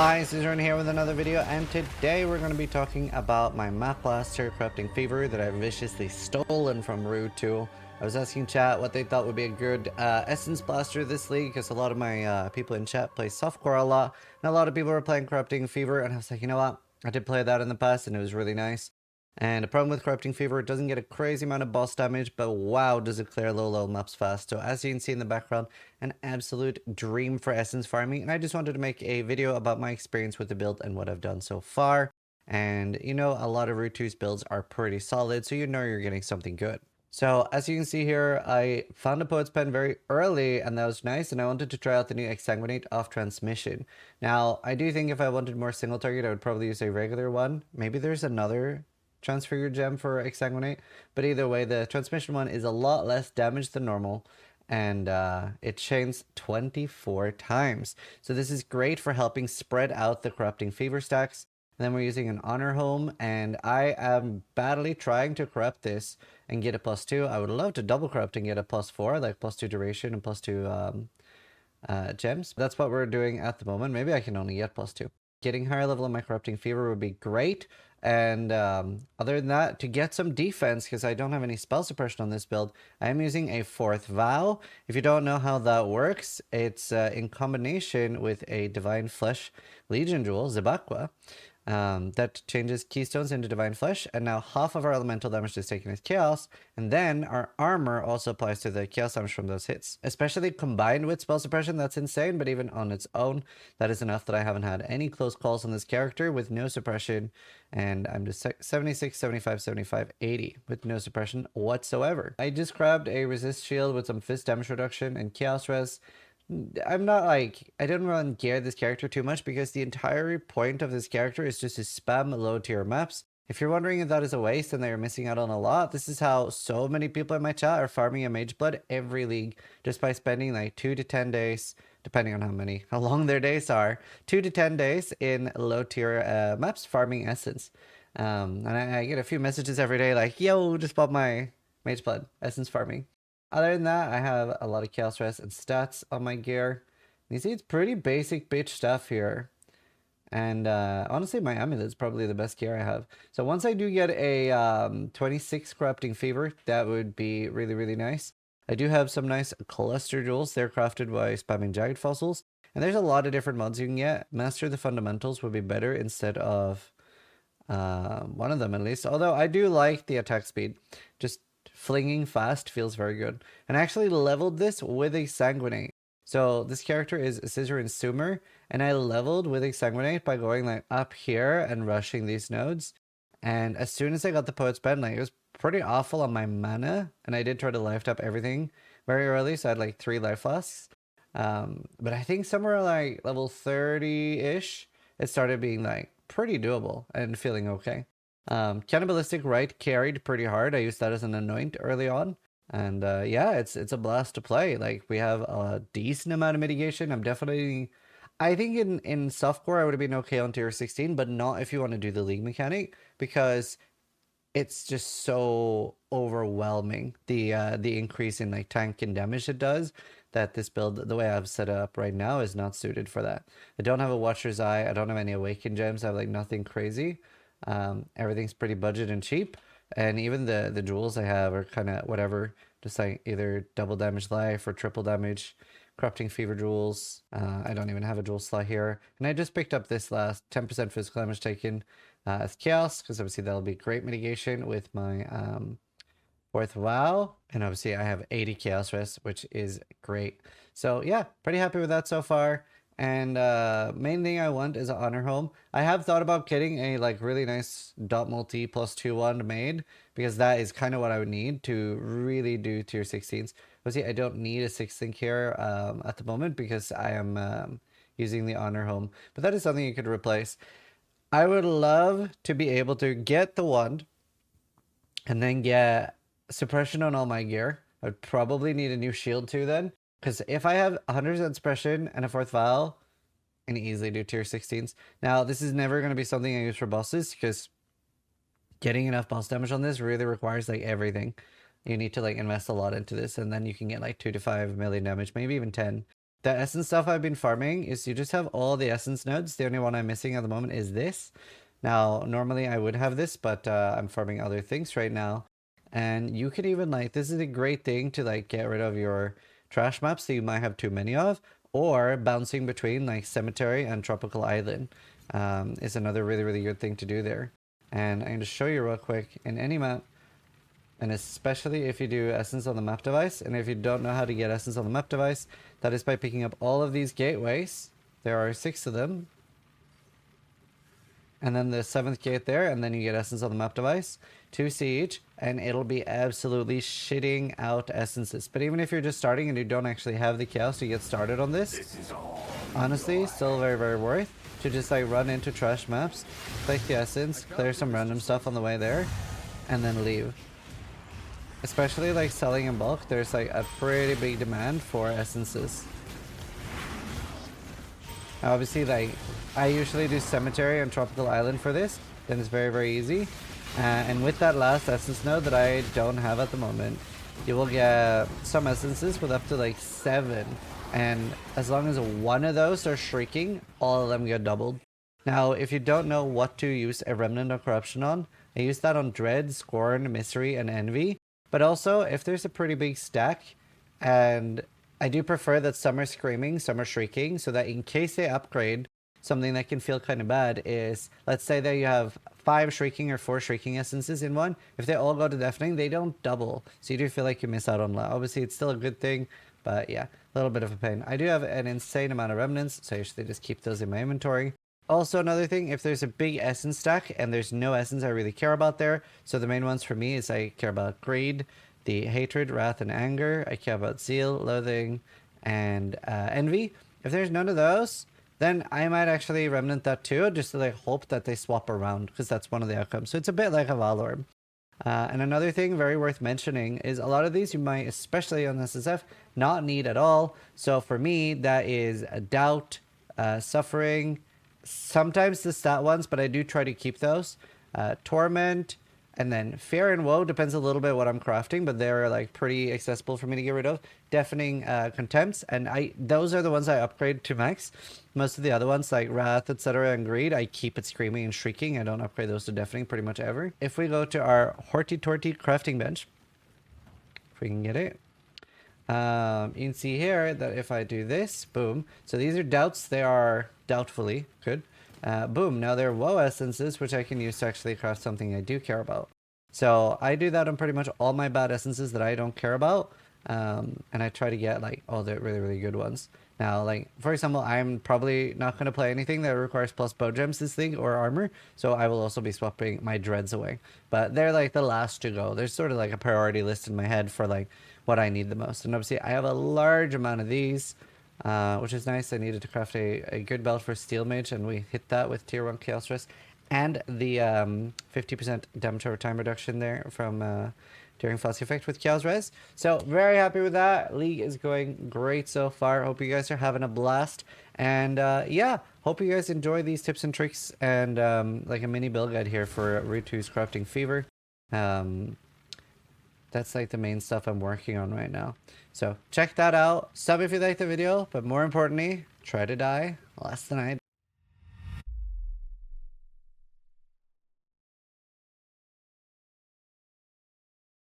Hi, Zizaran here with another video, and today we're going to be talking about my map blaster corrupting fever that I viciously stolen from Ruetoo. I was asking chat what they thought would be a good essence blaster this league, because a lot of my people in chat play softcore a lot, and a lot of people were playing corrupting fever, and I was like, you know what, I did play that in the past and it was really nice. And the problem with Corrupting Fever, it doesn't get a crazy amount of boss damage, but wow, does it clear low level maps fast. So as you can see in the background, an absolute dream for essence farming. And I just wanted to make a video about my experience with the build and what I've done so far. And you know, a lot of Ruetoo's builds are pretty solid, so you know you're getting something good. So as you can see here, I found a Poet's Pen very early, and that was nice, and I wanted to try out the new Exsanguinate off transmission. Now, I do think if I wanted more single target, I would probably use a regular one. Maybe there's another transfigure gem for Exsanguinate, but either way, the transmission one is a lot less damage than normal, and it chains 24 times. So this is great for helping spread out the corrupting fever stacks. And then we're using an honor home, and I am badly trying to corrupt this and get a +2. I would love to double corrupt and get a +4, like +2 duration and +2 gems. That's what we're doing at the moment. Maybe I can only get +2. Getting higher level in my corrupting fever would be great. And other than that, to get some defense, because I don't have any spell suppression on this build, I am using a 4th vow. If you don't know how that works, it's in combination with a Divine Flesh Legion Jewel, Zibakwa. That changes keystones into divine flesh, and now half of our elemental damage is taken as chaos, and then our armor also applies to the chaos damage from those hits. Especially combined with spell suppression, that's insane, but even on its own, that is enough that I haven't had any close calls on this character with no suppression, and I'm just 76, 75, 75, 80 with no suppression whatsoever. I just grabbed a resist shield with some fist damage reduction and chaos res. I'm not like, I didn't really gear this character too much because the entire point of this character is just to spam low tier maps. If you're wondering if that is a waste and they're missing out on a lot, this is how so many people in my chat are farming a Mage Blood every league just by spending like 2 to 10 days, depending on how long their days are, 2 to 10 days in low tier maps farming Essence. And I get a few messages every day like, yo, just bought my Mage Blood Essence farming. Other than that, I have a lot of chaos rest and stats on my gear. You see, it's pretty basic bitch stuff here. And honestly, my amulet is probably the best gear I have. So once I do get a 26 corrupting fever, that would be really, really nice. I do have some nice cluster jewels. They're crafted by spamming jagged fossils. And there's a lot of different mods you can get. Master the fundamentals would be better instead of one of them at least. Although I do like the attack speed. Just flinging fast feels very good. And I actually leveled this with a Sanguinate. So this character is Zizaran Sumer, and I leveled with a Sanguinate by going like up here and rushing these nodes. And as soon as I got the Poet's Pen, like it was pretty awful on my mana, and I did try to life up everything very early, so I had like 3 life flasks. But I think somewhere like level 30-ish, it started being like pretty doable and feeling okay. Cannibalistic Rite carried pretty hard. I used that as an anoint early on. And yeah, it's a blast to play. Like, we have a decent amount of mitigation. I think in softcore I would have been okay on tier 16, but not if you want to do the league mechanic, because it's just so overwhelming, the increase in like tank and damage it does, that this build, the way I've set it up right now, is not suited for that. I don't have a Watcher's Eye. I don't have any Awakened gems. I have like nothing crazy. Everything's pretty budget and cheap, and even the jewels I have are kind of whatever, just like either double damage life or triple damage corrupting fever jewels. I don't even have a jewel slot here, and I just picked up this last 10% physical damage taken as chaos, because obviously that'll be great mitigation with my 4th vow, and obviously I have 80 chaos rest, which is great. So yeah, pretty happy with that so far. And main thing I want is an honor home. I have thought about getting a like really nice dot multi +2 wand made, because that is kind of what I would need to really do tier 16s. Obviously, I don't need a 6th link here at the moment because I am using the honor home, but that is something you could replace. I would love to be able to get the wand and then get suppression on all my gear. I'd probably need a new shield too then. Because if I have 100% suppression and a 4th vial, I can easily do tier 16s. Now, this is never going to be something I use for bosses, because getting enough boss damage on this really requires like everything. You need to like invest a lot into this, and then you can get like 2 to 5 million damage, maybe even 10. The essence stuff I've been farming is you just have all the essence nodes. The only one I'm missing at the moment is this. Now, normally I would have this, but I'm farming other things right now. And you could even like, this is a great thing to like get rid of your trash maps that you might have too many of, or bouncing between like Cemetery and Tropical Island is another really, really good thing to do there. And I'm going to show you real quick in any map, and especially if you do essence on the map device, and if you don't know how to get essence on the map device, that is by picking up all of these gateways. There are 6 of them. And then the 7th gate there, and then you get essence on the map device. 2 each, and it'll be absolutely shitting out essences. But even if you're just starting and you don't actually have the chaos to get started on this, honestly, still very, very worth to just like run into trash maps, click the essence, clear some random stuff on the way there, and then leave. Especially like selling in bulk, there's like a pretty big demand for essences. Now obviously like I usually do Cemetery and Tropical Island for this, then it's very, very easy. And with that last essence node that I don't have at the moment, you will get some essences with up to like 7. And as long as one of those are shrieking, all of them get doubled. Now, if you don't know what to use a Remnant of Corruption on, I use that on Dread, Scorn, Misery, and Envy. But also, if there's a pretty big stack, and I do prefer that some are screaming, some are shrieking, so that in case they upgrade, something that can feel kind of bad is, let's say that you have 5 shrieking or 4 shrieking essences in one. If they all go to deafening, they don't double. So you do feel like you miss out on loud. Obviously, it's still a good thing, but yeah, a little bit of a pain. I do have an insane amount of remnants, so I usually just keep those in my inventory. Also, another thing, if there's a big essence stack and there's no essence I really care about there, so the main ones for me is I care about greed, the hatred, wrath, and anger. I care about zeal, loathing, and envy. If there's none of those, then I might actually remnant that too, just to like hope that they swap around, because that's one of the outcomes. So it's a bit like a Valorm. And another thing very worth mentioning is a lot of these you might, especially on SSF, not need at all. So for me, that is a doubt, suffering, sometimes the stat ones, but I do try to keep those. Torment, and then fear and woe depends a little bit what I'm crafting, but they're like pretty accessible for me to get rid of. Deafening contempts, and those are the ones I upgrade to max. Most of the other ones like wrath, etc., and greed, I keep it screaming and shrieking. I don't upgrade those to deafening pretty much ever. If we go to our Horty Torty crafting bench, if we can get it, you can see here that if I do this, boom. So these are doubts. They are doubtfully good. Boom. Now they're woe essences, which I can use to actually craft something I do care about. So I do that on pretty much all my bad essences that I don't care about. And I try to get like all the really, really good ones. Now, like, for example, I'm probably not going to play anything that requires plus bow gems this thing or armor. So I will also be swapping my dreads away. But they're like the last to go. There's sort of like a priority list in my head for like what I need the most. And obviously I have a large amount of these, which is nice. I needed to craft a good belt for Steel Mage, and we hit that with tier 1 Chaos Rest. And the 50% damage over time reduction there from during Fuzzy Effect with Chaos Res. So very happy with that. League is going great so far. Hope you guys are having a blast. And yeah, hope you guys enjoy these tips and tricks and like a mini build guide here for Ruetoo's Crafting Fever. That's like the main stuff I'm working on right now. So check that out. Sub if you liked the video, but more importantly, try to die less than I